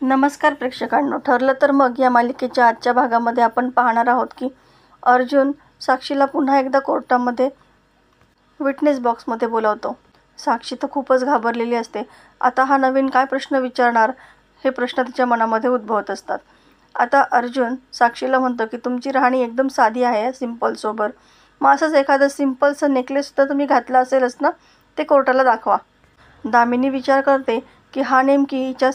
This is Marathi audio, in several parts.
नमस्कार प्रेक्षकांनो, ठरलं तर मग या मालिकेच्या आजच्या भागामध्ये आपण पाहणार आहोत की अर्जुन साक्षीला पुन्हा एकदा कोर्टामध्ये विटनेस बॉक्समध्ये बोलावतो. साक्षी तर खूपच घाबरलेली असते. आता हा नवीन काय प्रश्न विचारणार हे प्रश्न तिच्या मनामध्ये उद्भवत असतात. आता अर्जुन साक्षीला म्हणतो की तुमची राहणी एकदम साधी आहे, सिंपल सोबर. मग असंच एखादं सिंपलचं नेकलेससुद्धा तुम्ही घातलं असेलच ना, ते कोर्टाला दाखवा. दामिनी विचार करते की हा नेमकी हिच्या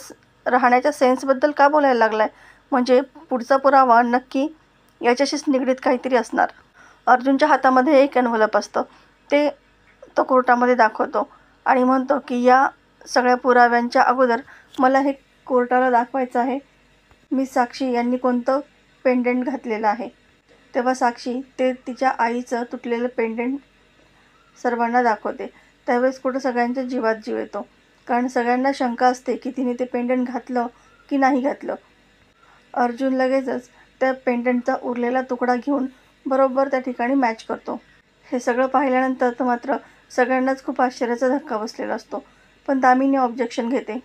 राहण्याच्या सेन्सबद्दल का बोलायला लागलाय. म्हणजे पुढचा पुरावा नक्की याच्याशीच निगडीत काहीतरी असणार. अर्जुनच्या हातामध्ये एक एन्व्हलप असतं. ते तो कोर्टामध्ये दाखवतो आणि म्हणतो की या सगळ्या पुराव्यांच्या अगोदर मला हे कोर्टाला दाखवायचं आहे, मी साक्षी यांनी कोणतं पेंडंट घातलेलं आहे. तेव्हा साक्षी ते तिच्या आईचं तुटलेलं पेंडंट सर्वांना दाखवते. त्यावेळेस कुठं सगळ्यांच्या जीवात जीव येतो, कारण सगळ्यांना शंका असते की तिने ते पेंडंट घातलं की नाही घातलं. अर्जुन लगेचच त्या पेंडंटचा उरलेला तुकडा घेऊन बरोबर त्या ठिकाणी मॅच करतो. हे सगळं पाहिल्यानंतर तर मात्र सगळ्यांनाच खूप आश्चर्याचा धक्का बसलेला असतो. पण दामिनी ऑब्जेक्शन घेते.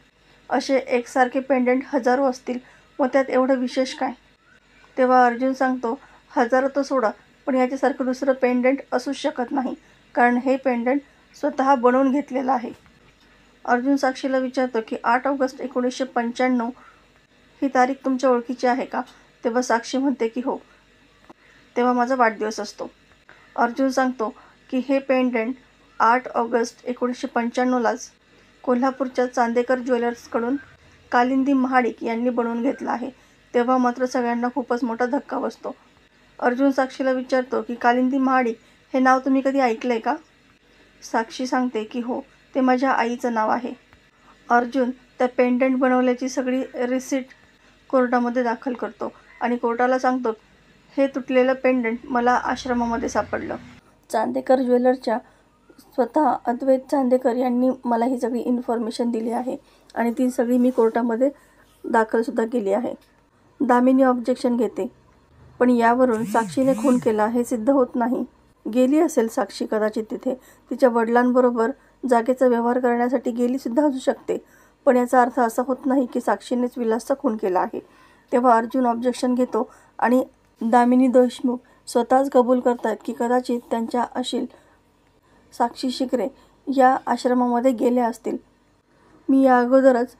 असे एकसारखे पेंडंट हजारो असतील, व त्यात एवढं विशेष काय. तेव्हा अर्जुन सांगतो, हजारो तो सोडा, पण याच्यासारखं दुसरं पेंडंट असूच शकत नाही, कारण हे पेंडंट स्वतः बनवून घेतलेलं आहे. अर्जुन साक्षीला विचारतो की 8 ऑगस्ट 1995 ही तारीख तुमच्या ओळखीची आहे का. तेव्हा साक्षी म्हणते की हो, तेव्हा माझा वाढदिवस असतो. अर्जुन सांगतो की हे पेंडंट 8 ऑगस्ट 1995लाच कोल्हापूरच्या चांदेकर ज्वेलर्सकडून कालिंदी महाडिक यांनी बनवून घेतलं आहे. तेव्हा मात्र सगळ्यांना खूपच मोठा धक्का बसतो. अर्जुन साक्षीला विचारतो की कालिंदी महाडिक हे नाव तुम्ही कधी ऐकलं आहे का. साक्षी सांगते की हो, ते माझ्या आईचं नाव आहे. अर्जुन त्या पेंडंट बनवल्याची सगळी रिसीट कोर्टामध्ये दाखल करतो आणि कोर्टाला सांगतो, हे तुटलेलं पेंडंट मला आश्रमामध्ये सापडलं. चांदेकर ज्वेलरच्या स्वतः अद्वैत चांदेकर यांनी मला ही सगळी इन्फॉर्मेशन दिली आहे आणि ती सगळी मी कोर्टामध्ये दाखलसुद्धा केली आहे. दामिनी ऑब्जेक्शन घेते, पण यावरून साक्षीने खून केला हे सिद्ध होत नाही. गेली असेल साक्षी कदाचित तिथे, तिच्या वडिलांबरोबर जागेचा व्यवहार करण्यासाठी गेलीसुद्धा असू शकते, पण याचा अर्थ असा होत नाही की साक्षीनेच विलासचा खून केला आहे. तेव्हा अर्जुन ऑब्जेक्शन घेतो आणि दामिनी देशमुख स्वतःच कबूल करतात की कदाचित त्यांच्या अशील साक्षी शिकरे या आश्रमामध्ये गेल्या असतील. मी या अगोदरच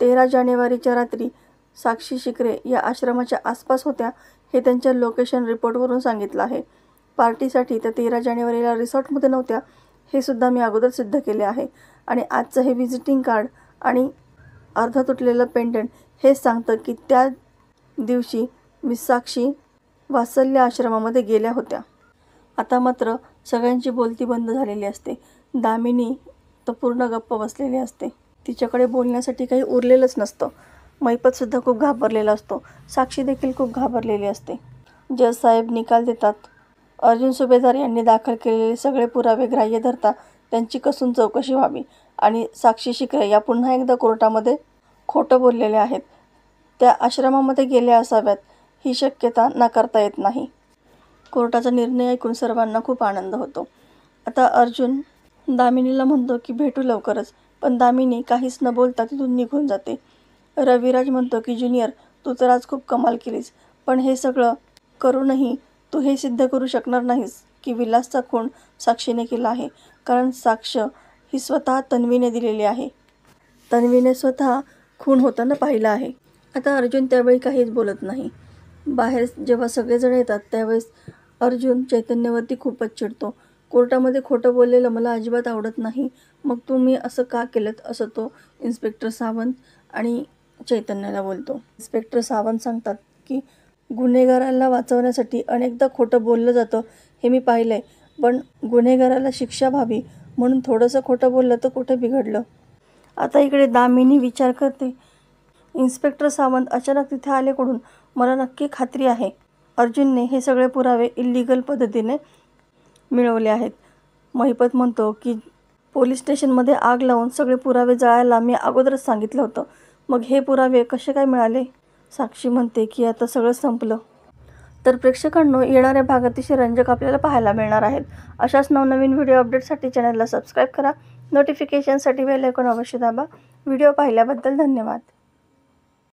13 जानेवारीच्या रात्री साक्षी शिकरे या आश्रमाच्या आसपास होत्या हे त्यांच्या लोकेशन रिपोर्टवरून सांगितलं आहे. पार्टीसाठी त्या 13 जानेवारीला रिसॉर्टमध्ये नव्हत्या हे सुद्धा मी अगोदर सिद्ध केले आहे. आणि आजचं हे व्हिजिटिंग कार्ड आणि अर्ध तुटलेलं पेंडंट हेच सांगतं की त्या दिवशी मिस साक्षी वात्सल्य आश्रमामध्ये गेल्या होत्या. आता मात्र सगळ्यांची बोलती बंद झालेली असते. दामिनी तर पूर्ण गप्प बसलेली असते. तिच्याकडे बोलण्यासाठी काही उरलेलंच नसतं. मैपतसुद्धा खूप घाबरलेला असतो. साक्षी देखील खूप घाबरलेली असते. जज साहेब निकाल देतात. अर्जुन सुभेदार यांनी दाखल केलेले सगळे पुरावे ग्राह्य धरता त्यांची कसून चौकशी व्हावी आणि साक्षी शिकरे या पुन्हा एकदा कोर्टामध्ये खोटं बोललेल्या आहेत, त्या आश्रमामध्ये गेल्या असाव्यात ही शक्यता नाकारता येत नाही. कोर्टाचा निर्णय ऐकून सर्वांना खूप आनंद होतो. आता अर्जुन दामिनीला म्हणतो की भेटू लवकरच, पण दामिनी काहीच न बोलता तिथून निघून जाते. रविराज म्हणतो की ज्युनियर, तू तर आज खूप कमाल केलीस, पण हे सगळं करूनही तू हे सिद्ध करू शकणार नाहीस की विलासचा खून साक्षीने केला आहे, कारण साक्ष ही स्वतः तन्वीने दिलेली आहे. तन्वीने स्वतः खून होताना पाहिलं आहे. आता अर्जुन त्यावेळी काहीच बोलत नाही. बाहेर जेव्हा सगळेजण येतात त्यावेळेस अर्जुन चैतन्यवरती खूपच चिडतो. कोर्टामध्ये खोटं बोललेलं मला अजिबात आवडत नाही, मग तुम्ही असं का केलं असं तो इन्स्पेक्टर सावंत आणि चैतन्याला बोलतो. इन्स्पेक्टर सावंत सांगतात की गुन्हेगाराला वाचवण्यासाठी अनेकदा खोटं बोललं जातं हे मी पाहिलं आहे, पण गुन्हेगाराला शिक्षा व्हावी म्हणून थोडंसं खोटं बोललं तर कुठे बिघडलं. आता इकडे दामिनी विचार करते, इन्स्पेक्टर सावंत अचानक तिथे आले कडून मला नक्की खात्री आहे अर्जुनने हे सगळे पुरावे इल्लीगल पद्धतीने मिळवले आहेत. महिपत म्हणतो की पोलीस स्टेशनमध्ये आग लावून सगळे पुरावे जाळायला मी अगोदरच सांगितलं होतं, मग हे पुरावे कसे काय मिळाले. साक्षी म्हणते की आता सगळं संपलं. तर प्रेक्षकांनो, येणाऱ्या भागात अतिशय रंजक आपल्याला पाहायला मिळणार आहेत. अशाच नवनवीन व्हिडिओ अपडेटसाठी चॅनलला सबस्क्राईब करा. नोटिफिकेशनसाठी बेल आयकॉन अवश्य दाबा. व्हिडिओ पाहिल्याबद्दल धन्यवाद.